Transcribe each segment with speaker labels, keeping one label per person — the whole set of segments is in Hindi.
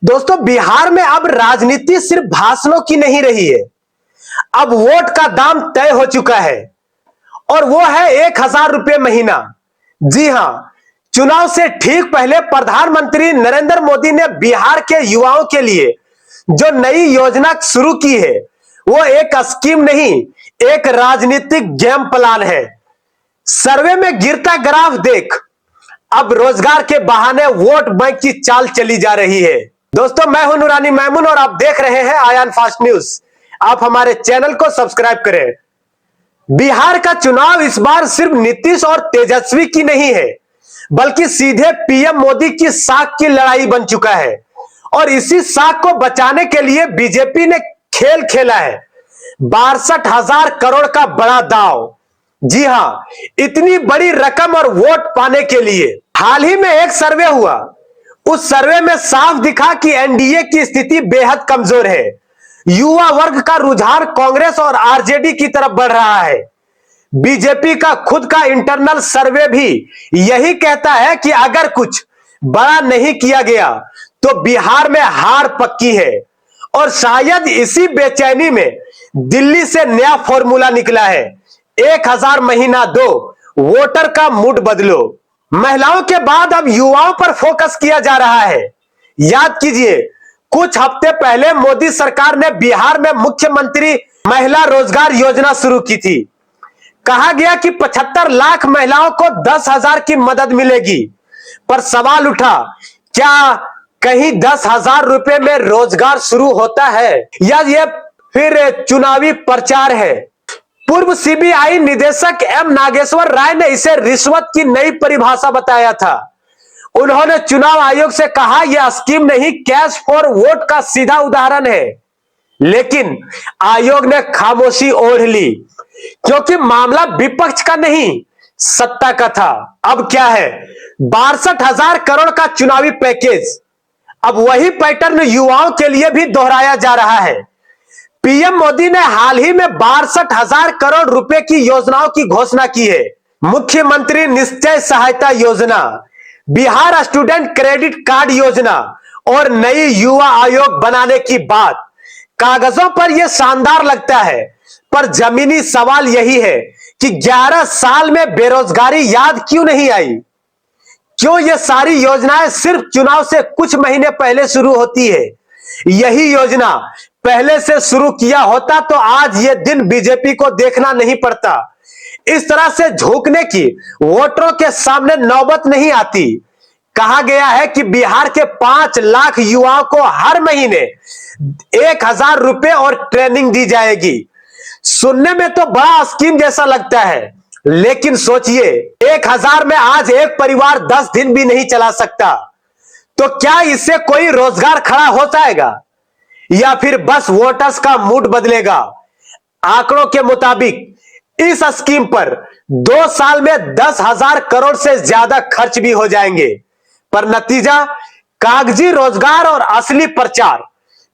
Speaker 1: दोस्तों, बिहार में अब राजनीति सिर्फ भाषणों की नहीं रही है। अब वोट का दाम तय हो चुका है और वो है 1,000 रुपये महीना। जी हां, चुनाव से ठीक पहले प्रधानमंत्री नरेंद्र मोदी ने बिहार के युवाओं के लिए जो नई योजना शुरू की है वो एक स्कीम नहीं, एक राजनीतिक गेम प्लान है। सर्वे में गिरता ग्राफ देख अब रोजगार के बहाने वोट बैंक की चाल चली जा रही है। दोस्तों, मैं हूं नूरानी मैमून और आप देख रहे हैं आयान फास्ट न्यूज। आप हमारे चैनल को सब्सक्राइब करें। बिहार का चुनाव इस बार सिर्फ नीतीश और तेजस्वी की नहीं है, बल्कि सीधे पीएम मोदी की साख की लड़ाई बन चुका है। और इसी साख को बचाने के लिए बीजेपी ने खेल खेला है 62,000 करोड़ का बड़ा दांव। जी हां, इतनी बड़ी रकम और वोट पाने के लिए हाल ही में एक सर्वे हुआ। उस सर्वे में साफ दिखा कि एनडीए की स्थिति बेहद कमजोर है। युवा वर्ग का रुझान कांग्रेस और आरजेडी की तरफ बढ़ रहा है। बीजेपी का खुद का इंटरनल सर्वे भी यही कहता है कि अगर कुछ बड़ा नहीं किया गया तो बिहार में हार पक्की है। और शायद इसी बेचैनी में दिल्ली से नया फॉर्मूला निकला है, 1,000 महीना दो, वोटर का मूड बदलो। महिलाओं के बाद अब युवाओं पर फोकस किया जा रहा है। याद कीजिए, कुछ हफ्ते पहले मोदी सरकार ने बिहार में मुख्यमंत्री महिला रोजगार योजना शुरू की थी। कहा गया कि 75 लाख महिलाओं को 10,000 की मदद मिलेगी। पर सवाल उठा, क्या कहीं 10,000 रुपए में रोजगार शुरू होता है या यह फिर चुनावी प्रचार है? पूर्व सीबीआई निदेशक एम नागेश्वर राय ने इसे रिश्वत की नई परिभाषा बताया था। उन्होंने चुनाव आयोग से कहा यह स्कीम नहीं, कैश फॉर वोट का सीधा उदाहरण है। लेकिन आयोग ने खामोशी ओढ़ ली, क्योंकि मामला विपक्ष का नहीं, सत्ता का था। अब क्या है? 62,000 करोड़ का चुनावी पैकेज। अब वही पैटर्न युवाओं के लिए भी दोहराया जा रहा है। पीएम मोदी ने हाल ही में 62,000 करोड़ रुपए की योजनाओं की घोषणा की है। मुख्यमंत्री निश्चय सहायता योजना, बिहार स्टूडेंट क्रेडिट कार्ड योजना और नई युवा आयोग बनाने की बात। कागजों पर यह शानदार लगता है, पर जमीनी सवाल यही है कि 11 साल में बेरोजगारी याद क्यों नहीं आई? क्यों ये सारी योजनाएं सिर्फ चुनाव से कुछ महीने पहले शुरू होती है? यही योजना पहले से शुरू किया होता तो आज ये दिन बीजेपी को देखना नहीं पड़ता। इस तरह से झुकने की वोटरों के सामने नौबत नहीं आती। कहा गया है कि बिहार के 5 लाख युवाओं को हर महीने 1,000 रुपए और ट्रेनिंग दी जाएगी। सुनने में तो बड़ा स्कीम जैसा लगता है, लेकिन सोचिए, 1,000 में आज एक परिवार 10 दिन भी नहीं चला सकता। तो क्या इससे कोई रोजगार खड़ा हो जाएगा या फिर बस वोटर्स का मूड बदलेगा? आंकड़ों के मुताबिक इस स्कीम पर 2 साल में 10,000 करोड़ से ज्यादा खर्च भी हो जाएंगे, पर नतीजा कागजी रोजगार और असली प्रचार।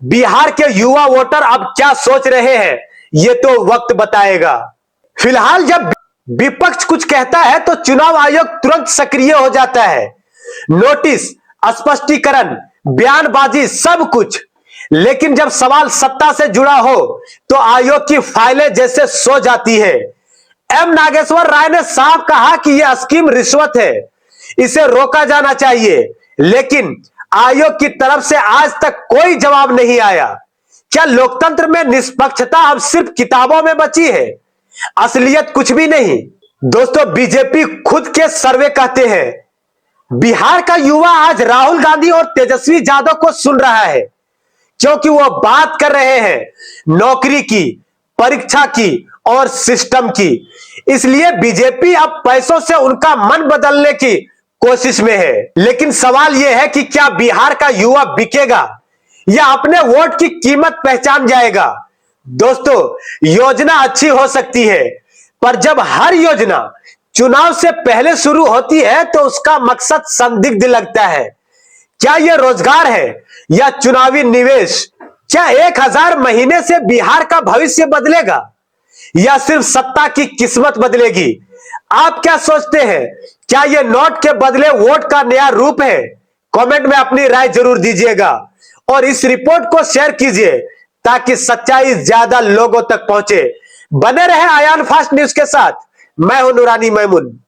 Speaker 1: बिहार के युवा वोटर अब क्या सोच रहे हैं ये तो वक्त बताएगा। फिलहाल जब विपक्ष कुछ कहता है तो चुनाव आयोग तुरंत सक्रिय हो जाता है। नोटिस, स्पष्टीकरण, बयानबाजी, सब कुछ। लेकिन जब सवाल सत्ता से जुड़ा हो तो आयोग की फाइलें जैसे सो जाती है। एम नागेश्वर राय ने साफ कहा कि यह स्कीम रिश्वत है, इसे रोका जाना चाहिए। लेकिन आयोग की तरफ से आज तक कोई जवाब नहीं आया। क्या लोकतंत्र में निष्पक्षता अब सिर्फ किताबों में बची है? असलियत कुछ भी नहीं। दोस्तों, बीजेपी खुद के सर्वे कहते हैं बिहार का युवा आज राहुल गांधी और तेजस्वी यादव को सुन रहा है, क्योंकि वो बात कर रहे हैं नौकरी की, परीक्षा की और सिस्टम की। इसलिए बीजेपी अब पैसों से उनका मन बदलने की कोशिश में है। लेकिन सवाल यह है कि क्या बिहार का युवा बिकेगा या अपने वोट की कीमत पहचान जाएगा? दोस्तों, योजना अच्छी हो सकती है, पर जब हर योजना चुनाव से पहले शुरू होती है तो उसका मकसद संदिग्ध लगता है। क्या यह रोजगार है या चुनावी निवेश? क्या 1,000 महीने से बिहार का भविष्य बदलेगा या सिर्फ सत्ता की किस्मत बदलेगी? आप क्या सोचते हैं? क्या यह नोट के बदले वोट का नया रूप है? कमेंट में अपनी राय जरूर दीजिएगा और इस रिपोर्ट को शेयर कीजिए ताकि सच्चाई ज्यादा लोगों तक पहुंचे। बने रहे आयान फास्ट न्यूज के साथ। मैं हूं नूरानी मैमून।